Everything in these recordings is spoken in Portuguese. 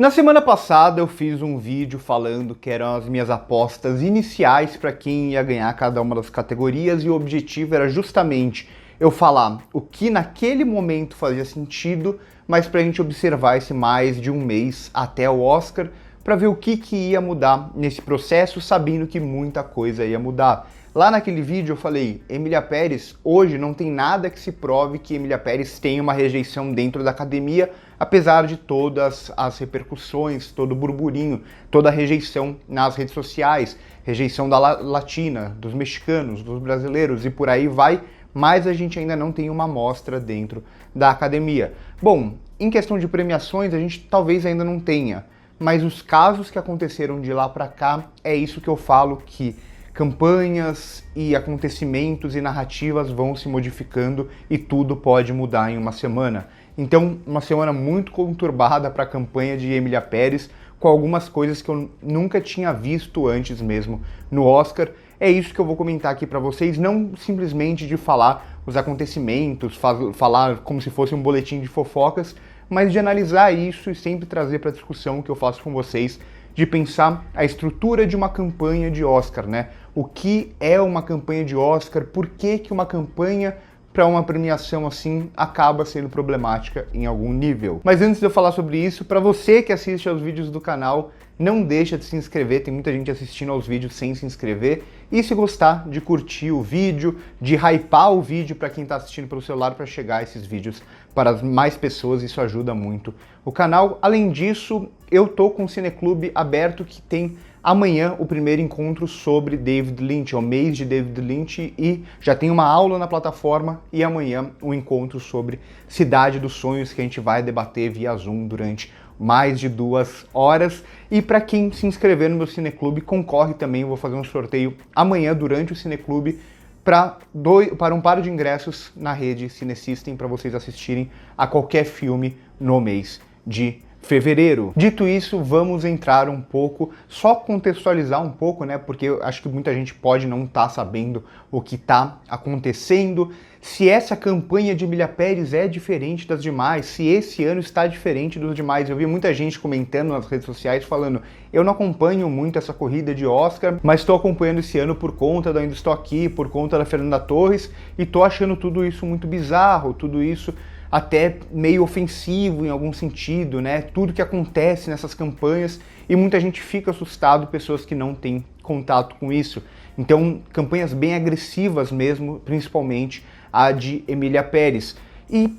Na semana passada eu fiz um vídeo falando que eram as minhas apostas iniciais para quem ia ganhar cada uma das categorias e o objetivo era justamente eu falar o que naquele momento fazia sentido, mas para a gente observar esse mais de um mês até o Oscar para ver o que ia mudar nesse processo, sabendo que muita coisa ia mudar. Lá naquele vídeo eu falei, Emília Pérez, hoje não tem nada que se prove que Emília Pérez tem uma rejeição dentro da academia, apesar de todas as repercussões, todo o burburinho, toda a rejeição nas redes sociais, rejeição da latina, dos mexicanos, dos brasileiros e por aí vai, mas a gente ainda não tem uma amostra dentro da academia. Bom, em questão de premiações a gente talvez ainda não tenha, mas os casos que aconteceram de lá para cá, é isso que eu falo que campanhas e acontecimentos e narrativas vão se modificando e tudo pode mudar em uma semana. Então, uma semana muito conturbada para a campanha de Emília Pérez, com algumas coisas que eu nunca tinha visto antes mesmo no Oscar. É isso que eu vou comentar aqui para vocês, não simplesmente de falar os acontecimentos, falar como se fosse um boletim de fofocas, mas de analisar isso e sempre trazer para a discussão que eu faço com vocês, de pensar a estrutura de uma campanha de Oscar, né? O que é uma campanha de Oscar, por que uma campanha para uma premiação assim acaba sendo problemática em algum nível. Mas antes de eu falar sobre isso, para você que assiste aos vídeos do canal, não deixa de se inscrever, tem muita gente assistindo aos vídeos sem se inscrever, e se gostar de curtir o vídeo, de hypar o vídeo para quem está assistindo pelo celular para chegar a esses vídeos para mais pessoas, isso ajuda muito o canal. Além disso, eu tô com o Cineclube aberto que tem amanhã o primeiro encontro sobre David Lynch, é o mês de David Lynch e já tem uma aula na plataforma e amanhã um encontro sobre Cidade dos Sonhos que a gente vai debater via Zoom durante mais de 2 horas. E para quem se inscrever no meu Cineclube, concorre também, eu vou fazer um sorteio amanhã durante o Cineclube para um par de ingressos na rede Cinesystem para vocês assistirem a qualquer filme no mês de fevereiro. Dito isso, vamos entrar um pouco, só contextualizar um pouco, né? Porque eu acho que muita gente pode não estar sabendo o que está acontecendo, se essa campanha de Emília Pérez é diferente das demais, se esse ano está diferente dos demais. Eu vi muita gente comentando nas redes sociais falando, eu não acompanho muito essa corrida de Oscar, mas estou acompanhando esse ano por conta da Ainda Estou Aqui, por conta da Fernanda Torres, e estou achando tudo isso muito bizarro, tudo isso até meio ofensivo em algum sentido, né? Tudo que acontece nessas campanhas e muita gente fica assustado, pessoas que não têm contato com isso. Então, campanhas bem agressivas mesmo, principalmente a de Emília Pérez. E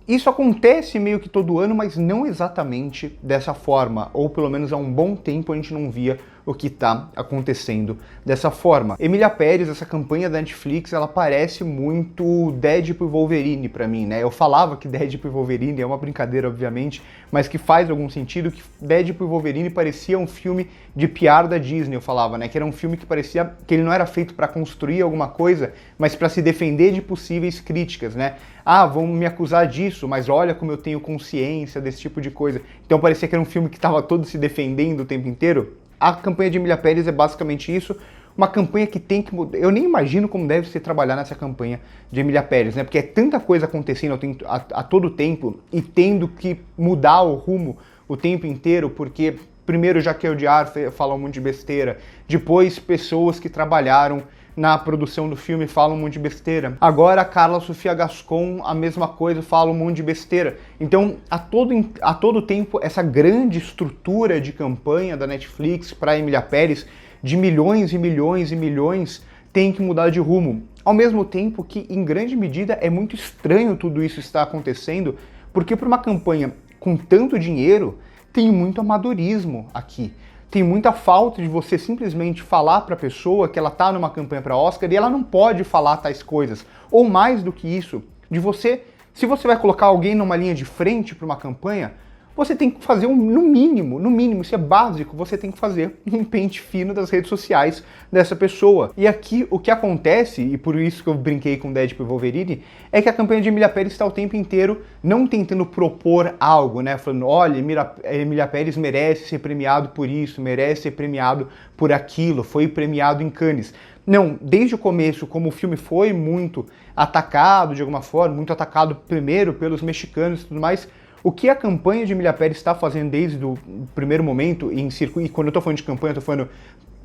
isso acontece meio que todo ano, mas não exatamente dessa forma, ou pelo menos há um bom tempo a gente não via o que está acontecendo dessa forma. Emília Pérez, essa campanha da Netflix, ela parece muito Deadpool e Wolverine para mim, né? Eu falava que Deadpool e Wolverine é uma brincadeira, obviamente, mas que faz algum sentido, que Deadpool e Wolverine parecia um filme de PR da Disney, eu falava, né? Que era um filme que parecia que ele não era feito para construir alguma coisa, mas para se defender de possíveis críticas, né? Ah, vão me acusar disso, mas olha como eu tenho consciência desse tipo de coisa. Então parecia que era um filme que estava todo se defendendo o tempo inteiro. A campanha de Emília Pérez é basicamente isso, uma campanha que tem que mudar. Eu nem imagino como deve ser trabalhar nessa campanha de Emília Pérez, né? Porque é tanta coisa acontecendo a todo tempo e tendo que mudar o rumo o tempo inteiro, porque primeiro Jacques Audiard fala um monte de besteira, depois pessoas que trabalharam na produção do filme falam um monte de besteira. Agora a Carla Sofia Gascon, a mesma coisa, fala um monte de besteira. Então, a todo tempo, essa grande estrutura de campanha da Netflix para Emília Pérez, de milhões e milhões e milhões, tem que mudar de rumo. Ao mesmo tempo que, em grande medida, é muito estranho tudo isso estar acontecendo, porque para uma campanha com tanto dinheiro, tem muito amadorismo aqui. Tem muita falta de você simplesmente falar para a pessoa que ela está numa campanha para Oscar e ela não pode falar tais coisas. Ou mais do que isso, de você, se você vai colocar alguém numa linha de frente para uma campanha, você tem que fazer no mínimo, isso é básico, você tem que fazer um pente fino das redes sociais dessa pessoa. E aqui o que acontece, e por isso que eu brinquei com Deadpool e Wolverine, é que a campanha de Emília Pérez está o tempo inteiro não tentando propor algo, né? Falando, olha, Emília Pérez merece ser premiado por isso, merece ser premiado por aquilo, foi premiado em Cannes. Não, desde o começo, como o filme foi muito atacado de alguma forma, muito atacado primeiro pelos mexicanos e tudo mais, O que a campanha de Emília Pérez está fazendo desde o primeiro momento em circuito, e quando eu estou falando de campanha, eu estou falando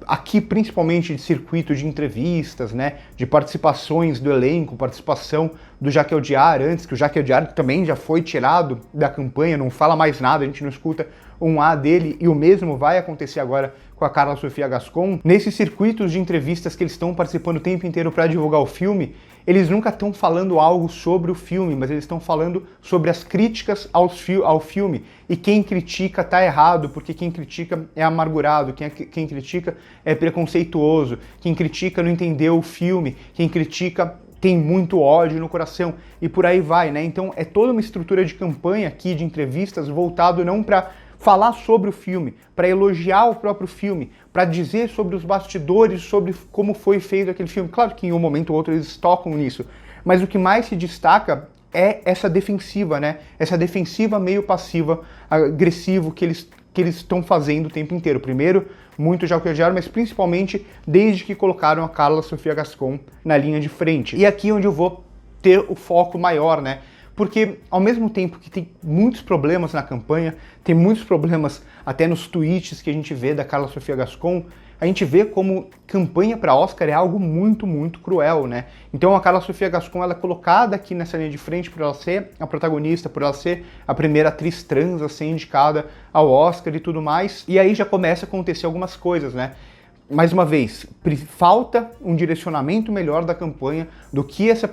aqui principalmente de circuito de entrevistas, né, de participações do elenco, participação do Jaque Odiar antes, que o Jaque Odiar também já foi tirado da campanha, não fala mais nada, a gente não escuta um A dele, e o mesmo vai acontecer agora com a Carla Sofia Gascon. Nesses circuitos de entrevistas que eles estão participando o tempo inteiro para divulgar o filme, eles nunca estão falando algo sobre o filme, mas eles estão falando sobre as críticas ao filme. E quem critica tá errado, porque quem critica é amargurado, quem critica é preconceituoso, quem critica não entendeu o filme, quem critica tem muito ódio no coração, e por aí vai, né? Então é toda uma estrutura de campanha aqui, de entrevistas, voltado não para falar sobre o filme, para elogiar o próprio filme, para dizer sobre os bastidores, sobre como foi feito aquele filme. Claro que em um momento ou outro eles tocam nisso, mas o que mais se destaca é essa defensiva, né? Essa defensiva meio passiva, agressivo que eles estão fazendo o tempo inteiro. Primeiro, muito já o que odiaram, mas principalmente desde que colocaram a Carla Sofia Gascon na linha de frente. E aqui é onde eu vou ter o foco maior, né? Porque ao mesmo tempo que tem muitos problemas na campanha, tem muitos problemas até nos tweets que a gente vê da Carla Sofia Gascon, a gente vê como campanha para Oscar é algo muito, muito cruel, né? Então a Carla Sofia Gascon, ela é colocada aqui nessa linha de frente por ela ser a protagonista, por ela ser a primeira atriz trans a ser indicada ao Oscar e tudo mais, e aí já começa a acontecer algumas coisas, né? Mais uma vez, falta um direcionamento melhor da campanha do que essa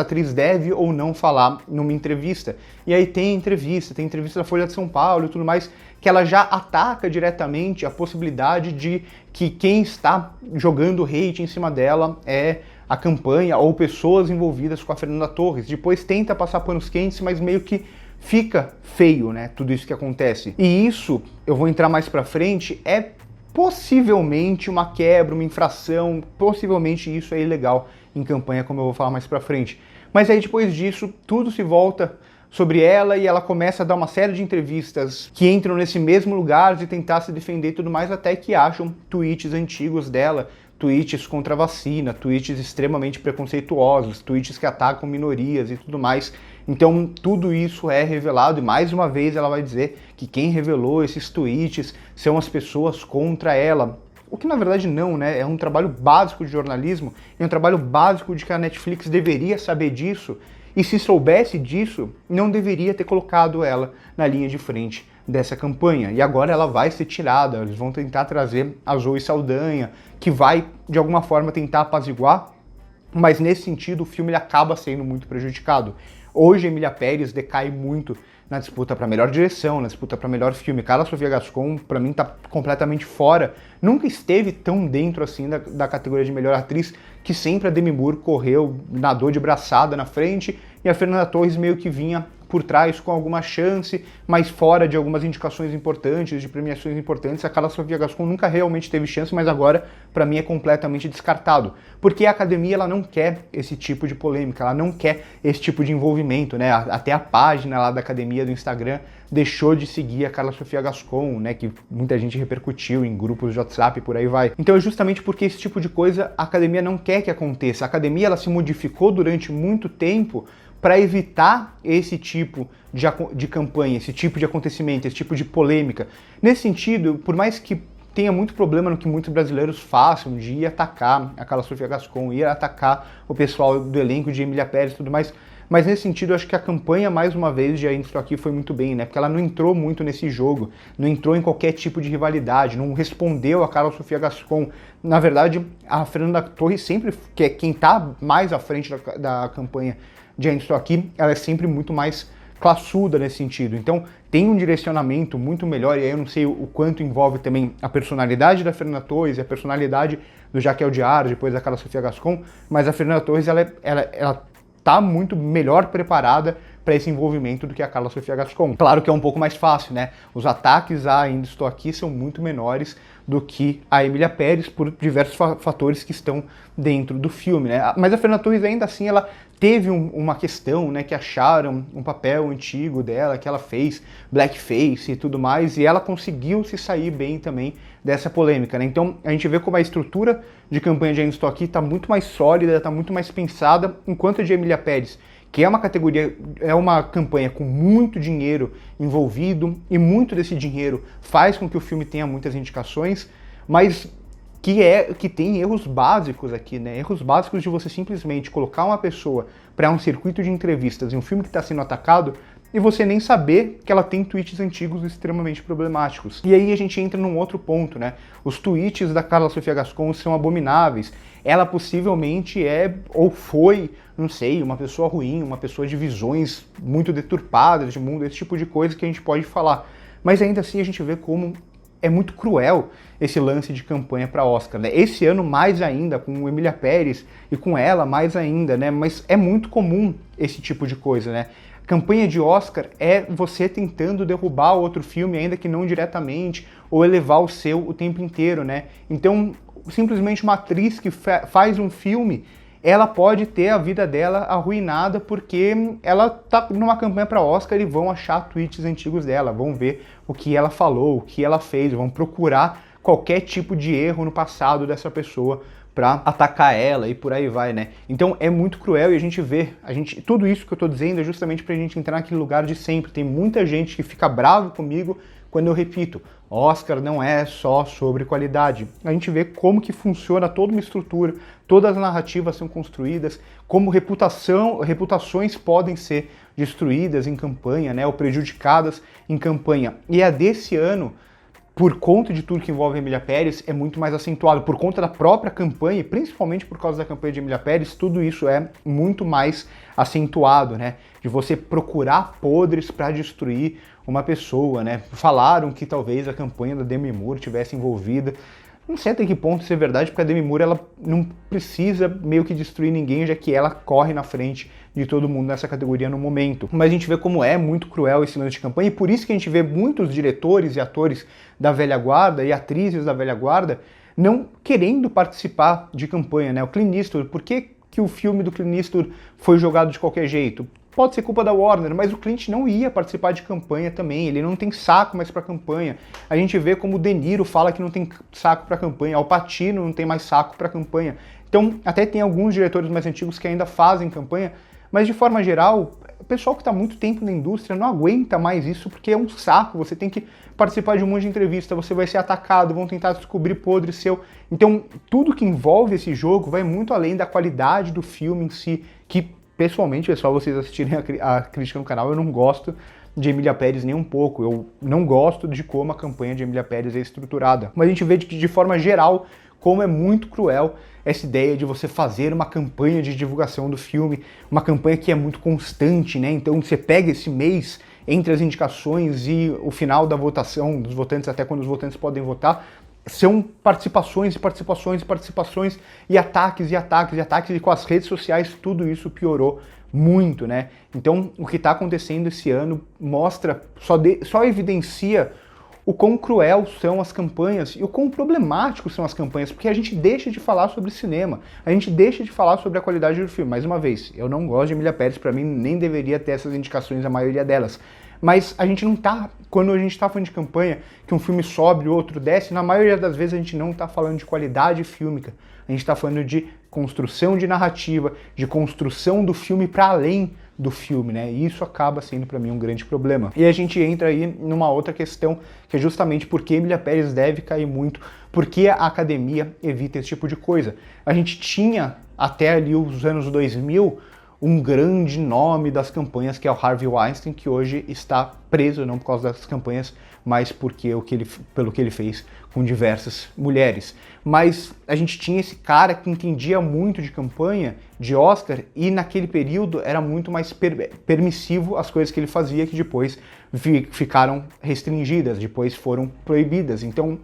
atriz deve ou não falar numa entrevista. E aí tem entrevista da Folha de São Paulo e tudo mais, que ela já ataca diretamente a possibilidade de que quem está jogando hate em cima dela é a campanha ou pessoas envolvidas com a Fernanda Torres. Depois tenta passar panos quentes, mas meio que fica feio, né, tudo isso que acontece. E isso, eu vou entrar mais pra frente, é possivelmente uma quebra, uma infração, possivelmente isso é ilegal em campanha, como eu vou falar mais pra frente. Mas aí depois disso, tudo se volta sobre ela e ela começa a dar uma série de entrevistas que entram nesse mesmo lugar de tentar se defender e tudo mais, até que acham tweets antigos dela, tweets contra a vacina, tweets extremamente preconceituosos, tweets que atacam minorias e tudo mais. Então tudo isso é revelado e mais uma vez ela vai dizer que quem revelou esses tweets são as pessoas contra ela. O que na verdade não, né? É um trabalho básico de jornalismo, é um trabalho básico de que a Netflix deveria saber disso, e se soubesse disso, não deveria ter colocado ela na linha de frente dessa campanha. E agora ela vai ser tirada, eles vão tentar trazer a Zoe Saldanha, que vai de alguma forma tentar apaziguar, mas nesse sentido o filme ele acaba sendo muito prejudicado. Hoje a Emília Pérez decai muito na disputa para melhor direção, na disputa para melhor filme. Carla Sofia Gascon, para mim, tá completamente fora. Nunca esteve tão dentro assim da categoria de melhor atriz, que sempre a Demi Moore correu, nadou de braçada na frente, e a Fernanda Torres meio que vinha por trás com alguma chance, mas fora de algumas indicações importantes, de premiações importantes. A Carla Sofia Gascon nunca realmente teve chance, mas agora, para mim, é completamente descartado. Porque a academia ela não quer esse tipo de polêmica, ela não quer esse tipo de envolvimento, né? Até a página lá da academia do Instagram deixou de seguir a Carla Sofia Gascon, né? Que muita gente repercutiu em grupos de WhatsApp e por aí vai. Então é justamente porque esse tipo de coisa a academia não quer que aconteça. A academia ela se modificou durante muito tempo para evitar esse tipo de campanha, esse tipo de acontecimento, esse tipo de polêmica. Nesse sentido, por mais que tenha muito problema no que muitos brasileiros façam, de ir atacar a Carla Sofia Gascon, ir atacar o pessoal do elenco de Emília Pérez e tudo mais, mas nesse sentido eu acho que a campanha, mais uma vez, de Ainda Estou Aqui foi muito bem, né? Porque ela não entrou muito nesse jogo, não entrou em qualquer tipo de rivalidade, não respondeu a Carla Sofia Gascon. Na verdade, a Fernanda Torres sempre, que é quem está mais à frente da campanha de Ainda Estou Aqui, ela é sempre muito mais classuda nesse sentido. Então tem um direcionamento muito melhor, e aí eu não sei o quanto envolve também a personalidade da Fernanda Torres e a personalidade do Jaque Odiar, depois da Carla Sofia Gascon, mas a Fernanda Torres ela tá muito melhor preparada para esse envolvimento do que a Carla Sofia Gascon. Claro que é um pouco mais fácil, né? Os ataques a Ainda Estou Aqui são muito menores do que a Emília Pérez por diversos fatores que estão dentro do filme, né? Mas a Fernanda Torres ainda assim ela teve uma questão, né, que acharam um papel antigo dela, que ela fez blackface e tudo mais, e ela conseguiu se sair bem também dessa polêmica, né? Então a gente vê como a estrutura de campanha de Ainda Estou Aqui está muito mais sólida, está muito mais pensada, enquanto a de Emília Pérez, que é uma categoria, é uma campanha com muito dinheiro envolvido, e muito desse dinheiro faz com que o filme tenha muitas indicações, mas que tem erros básicos aqui, né? Erros básicos de você simplesmente colocar uma pessoa para um circuito de entrevistas em um filme que está sendo atacado e você nem saber que ela tem tweets antigos extremamente problemáticos. E aí a gente entra num outro ponto, né? Os tweets da Carla Sofia Gascon são abomináveis. Ela possivelmente é, ou foi, não sei, uma pessoa ruim, uma pessoa de visões muito deturpadas de mundo, esse tipo de coisa que a gente pode falar. Mas ainda assim a gente vê como é muito cruel esse lance de campanha para Oscar, né? Esse ano mais ainda, com Emília Pérez e com ela mais ainda, né? Mas é muito comum esse tipo de coisa, né? Campanha de Oscar é você tentando derrubar outro filme, ainda que não diretamente, ou elevar o seu o tempo inteiro, né? Então, simplesmente uma atriz que faz um filme, ela pode ter a vida dela arruinada porque ela tá numa campanha para Oscar e vão achar tweets antigos dela, vão ver o que ela falou, o que ela fez, vão procurar qualquer tipo de erro no passado dessa pessoa para atacar ela e por aí vai, né? Então é muito cruel e a gente vê, tudo isso que eu tô dizendo é justamente pra gente entrar naquele lugar de sempre. Tem muita gente que fica bravo comigo quando eu repito, Oscar não é só sobre qualidade. A gente vê como que funciona toda uma estrutura, todas as narrativas são construídas, como reputações podem ser destruídas em campanha, né, ou prejudicadas em campanha. E a desse ano, por conta de tudo que envolve a Emília Pérez, é muito mais acentuado. Por conta da própria campanha, e principalmente por causa da campanha de Emília Pérez, tudo isso é muito mais acentuado, né? De você procurar podres para destruir uma pessoa, né? Falaram que talvez a campanha da Demi Moore tivesse envolvida. Não sei até que ponto isso é verdade, porque a Demi Moore ela não precisa meio que destruir ninguém, já que ela corre na frente de todo mundo nessa categoria no momento. Mas a gente vê como é muito cruel esse lance de campanha, e por isso que a gente vê muitos diretores e atores da velha guarda e atrizes da velha guarda não querendo participar de campanha, né? O Clint Eastwood, por que o filme do Clint Eastwood foi jogado de qualquer jeito? Pode ser culpa da Warner, mas o Clint não ia participar de campanha também, ele não tem saco mais para campanha. A gente vê como o De Niro fala que não tem saco para campanha, Al Pacino não tem mais saco para campanha. Então, até tem alguns diretores mais antigos que ainda fazem campanha, mas de forma geral, o pessoal que está há muito tempo na indústria não aguenta mais isso, porque é um saco, você tem que participar de um monte de entrevista, você vai ser atacado, vão tentar descobrir podre seu. Então, tudo que envolve esse jogo vai muito além da qualidade do filme em si, que pessoalmente, é só vocês assistirem a crítica no canal, eu não gosto de Emília Pérez nem um pouco, eu não gosto de como a campanha de Emília Pérez é estruturada. Mas a gente vê de forma geral como é muito cruel essa ideia de você fazer uma campanha de divulgação do filme, uma campanha que é muito constante, né? Então você pega esse mês entre as indicações e o final da votação dos votantes, até quando os votantes podem votar, são participações e participações e participações e ataques e ataques e ataques, e com as redes sociais tudo isso piorou muito, né? Então o que está acontecendo esse ano mostra, só evidencia o quão cruel são as campanhas e o quão problemáticos são as campanhas, porque a gente deixa de falar sobre cinema, a gente deixa de falar sobre a qualidade do filme. Mais uma vez, eu não gosto de Emília Pérez, para mim nem deveria ter essas indicações, a maioria delas. Mas a gente não tá, quando a gente tá falando de campanha, que um filme sobe, o outro desce, na maioria das vezes a gente não tá falando de qualidade fílmica, a gente tá falando de construção de narrativa, de construção do filme para além do filme, né? E isso acaba sendo para mim um grande problema. E a gente entra aí numa outra questão, que é justamente por que Emília Pérez deve cair muito, por que a academia evita esse tipo de coisa. A gente tinha, até ali os anos 2000, um grande nome das campanhas, que é o Harvey Weinstein, que hoje está preso, não por causa das campanhas, mas pelo que ele fez com diversas mulheres. Mas a gente tinha esse cara que entendia muito de campanha, de Oscar, e naquele período era muito mais permissivo as coisas que ele fazia, que depois ficaram restringidas, depois foram proibidas. Então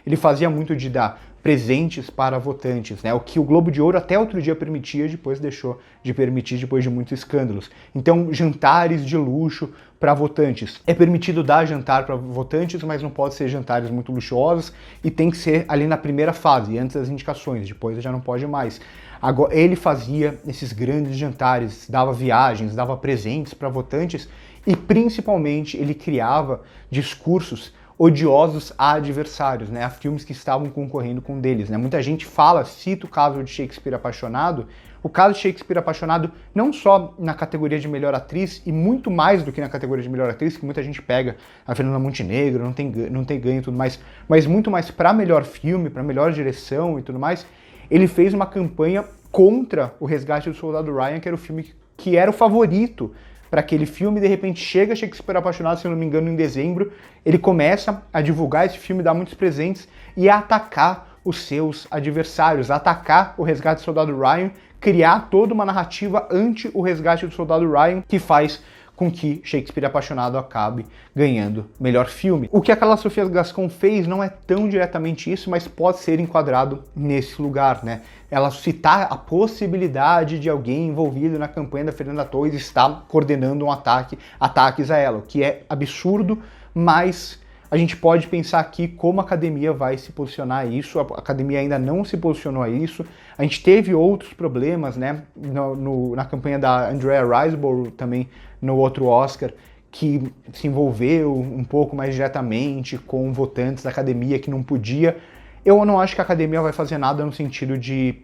ele fazia muito de dar presentes para votantes, né? O que o Globo de Ouro até outro dia permitia, depois deixou de permitir depois de muitos escândalos. Então, jantares de luxo para votantes. É permitido dar jantar para votantes, mas não pode ser jantares muito luxuosos e tem que ser ali na primeira fase, antes das indicações, depois já não pode mais. Agora, ele fazia esses grandes jantares, dava viagens, dava presentes para votantes e principalmente ele criava discursos odiosos a adversários, né, a filmes que estavam concorrendo com deles, né. Muita gente cita o caso de Shakespeare Apaixonado, o caso de Shakespeare Apaixonado não só na categoria de melhor atriz, e muito mais do que na categoria de melhor atriz, que muita gente pega a Fernanda Montenegro, não tem ganho e tudo mais, mas muito mais para melhor filme, para melhor direção e tudo mais. Ele fez uma campanha contra O Resgate do Soldado Ryan, que era o filme que era o favorito para aquele filme. De repente chega Shakespeare Apaixonado, se eu não me engano, em dezembro, ele começa a divulgar esse filme, dar muitos presentes e a atacar os seus adversários, a atacar O Resgate do Soldado Ryan, criar toda uma narrativa anti O Resgate do Soldado Ryan, que faz com que Shakespeare Apaixonado acabe ganhando melhor filme. O que a Carla Sofia Gascon fez não é tão diretamente isso, mas pode ser enquadrado nesse lugar, né? Ela citar a possibilidade de alguém envolvido na campanha da Fernanda Torres estar coordenando ataques a ela, o que é absurdo, mas a gente pode pensar aqui como a academia vai se posicionar a isso. A academia ainda não se posicionou a isso. A gente teve outros problemas, né, na campanha da Andrea Riseborough, também no outro Oscar, que se envolveu um pouco mais diretamente com votantes da academia que não podia. Eu não acho que a academia vai fazer nada no sentido de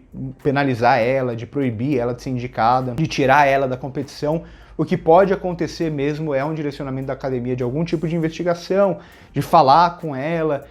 penalizar ela, de proibir ela de ser indicada, de tirar ela da competição. O que pode acontecer mesmo é um direcionamento da academia de algum tipo de investigação, de falar com ela,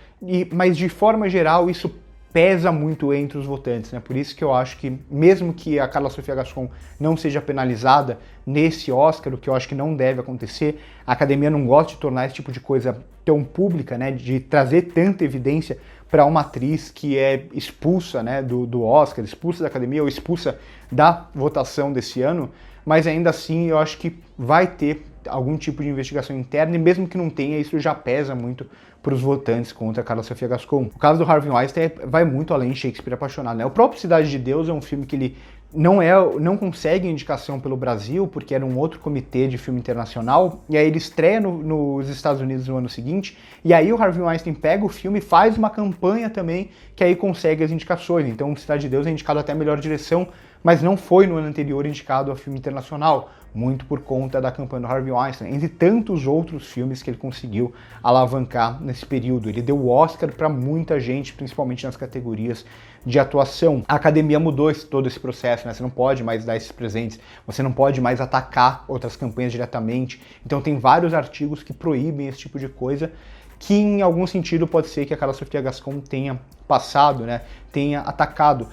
mas de forma geral isso pesa muito entre os votantes, né? Por isso que eu acho que, mesmo que a Carla Sofia Gascon não seja penalizada nesse Oscar, o que eu acho que não deve acontecer, a academia não gosta de tornar esse tipo de coisa tão pública, né? De trazer tanta evidência para uma atriz que é expulsa, né, do Oscar, expulsa da academia ou expulsa da votação desse ano, mas ainda assim eu acho que vai ter algum tipo de investigação interna, e mesmo que não tenha, isso já pesa muito para os votantes contra a Carla Sofia Gascon. O caso do Harvey Weinstein vai muito além de Shakespeare Apaixonado, né? O próprio Cidade de Deus é um filme que ele não consegue indicação pelo Brasil, porque era um outro comitê de filme internacional, e aí ele estreia nos Estados Unidos no ano seguinte, e aí o Harvey Weinstein pega o filme e faz uma campanha também, que aí consegue as indicações. Então Cidade de Deus é indicado até a melhor direção, mas não foi no ano anterior indicado a filme internacional, muito por conta da campanha do Harvey Weinstein, entre tantos outros filmes que ele conseguiu alavancar nesse período. Ele deu o Oscar para muita gente, principalmente nas categorias de atuação. A academia mudou todo esse processo, né? Você não pode mais dar esses presentes, você não pode mais atacar outras campanhas diretamente. Então tem vários artigos que proíbem esse tipo de coisa, que em algum sentido pode ser que a Carla Sofia Gascon tenha passado, né? Tenha atacado.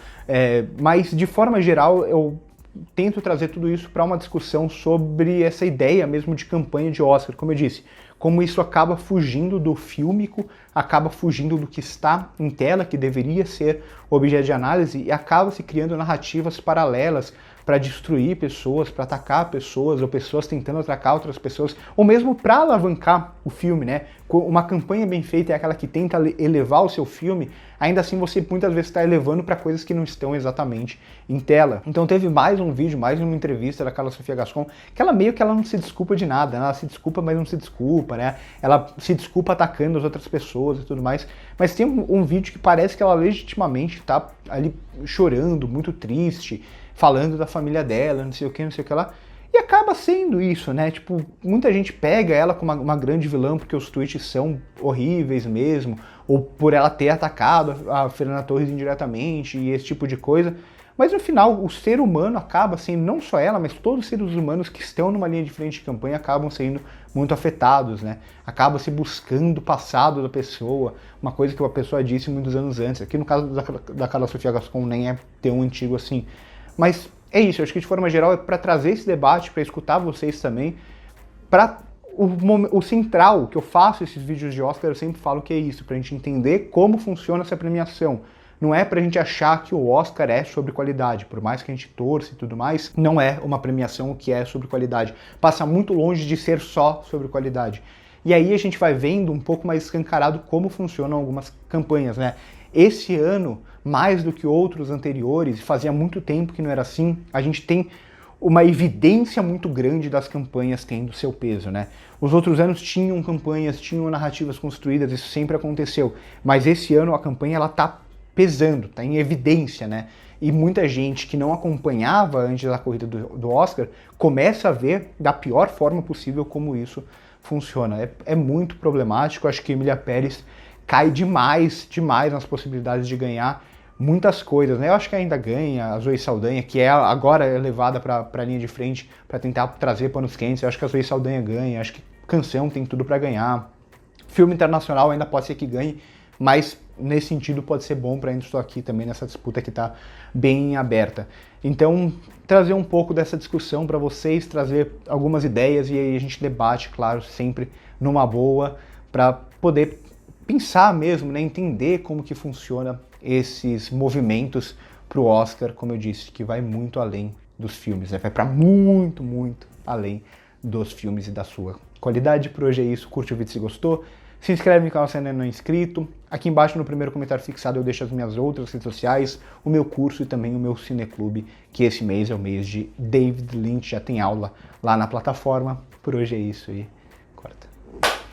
Mas de forma geral eu tento trazer tudo isso para uma discussão sobre essa ideia mesmo de campanha de Oscar, como eu disse, como isso acaba fugindo do fílmico, acaba fugindo do que está em tela, que deveria ser objeto de análise, e acaba se criando narrativas paralelas para destruir pessoas, para atacar pessoas, ou pessoas tentando atacar outras pessoas, ou mesmo para alavancar o filme, né? Uma campanha bem feita é aquela que tenta elevar o seu filme, ainda assim você muitas vezes está elevando para coisas que não estão exatamente em tela. Então teve mais um vídeo, mais uma entrevista da Carla Sofia Gascon, que ela meio que ela não se desculpa de nada, né? Ela se desculpa, mas não se desculpa, né? Ela se desculpa atacando as outras pessoas e tudo mais, mas tem um vídeo que parece que ela legitimamente está ali chorando, muito triste, falando da família dela, não sei o que lá, e acaba sendo isso, né? Tipo, muita gente pega ela como uma grande vilã porque os tweets são horríveis mesmo, ou por ela ter atacado a Fernanda Torres indiretamente e esse tipo de coisa, mas no final o ser humano acaba sendo, não só ela, mas todos os seres humanos que estão numa linha de frente de campanha acabam sendo muito afetados, né? Acaba se buscando o passado da pessoa, uma coisa que a pessoa disse muitos anos antes. Aqui no caso da Carla Sofia Gascon nem é tão antigo assim. Mas é isso, eu acho que de forma geral é para trazer esse debate, para escutar vocês também, para o central, que eu faço esses vídeos de Oscar, eu sempre falo que é isso, para a gente entender como funciona essa premiação. Não é pra gente achar que o Oscar é sobre qualidade, por mais que a gente torça e tudo mais, não é uma premiação que é sobre qualidade. Passa muito longe de ser só sobre qualidade. E aí a gente vai vendo um pouco mais escancarado como funcionam algumas campanhas, né? Esse ano, mais do que outros anteriores, fazia muito tempo que não era assim, a gente tem uma evidência muito grande das campanhas tendo seu peso, né? Os outros anos tinham campanhas, tinham narrativas construídas, isso sempre aconteceu, mas esse ano a campanha ela tá pesando, tá em evidência, né? E muita gente que não acompanhava antes da corrida do Oscar começa a ver da pior forma possível como isso funciona. É muito problemático, acho que Emília Pérez cai demais nas possibilidades de ganhar muitas coisas, né? Eu acho que ainda ganha a Zoe Saldanha, que agora é levada para a linha de frente para tentar trazer panos quentes. Eu acho que a Zoe Saldanha ganha, acho que Canção tem tudo para ganhar. Filme internacional ainda pode ser que ganhe, mas nesse sentido pode ser bom para ainda estou aqui também nessa disputa que está bem aberta. Então, trazer um pouco dessa discussão para vocês, trazer algumas ideias e aí a gente debate, claro, sempre numa boa, para poder pensar mesmo, né, entender como que funciona esses movimentos para o Oscar, como eu disse, que vai muito além dos filmes, né? Vai para muito além dos filmes e da sua qualidade. Por hoje é isso, curte o vídeo se gostou, se inscreve no canal se ainda não é inscrito, aqui embaixo no primeiro comentário fixado eu deixo as minhas outras redes sociais, o meu curso e também o meu cineclube, que esse mês é o mês de David Lynch, já tem aula lá na plataforma. Por hoje é isso e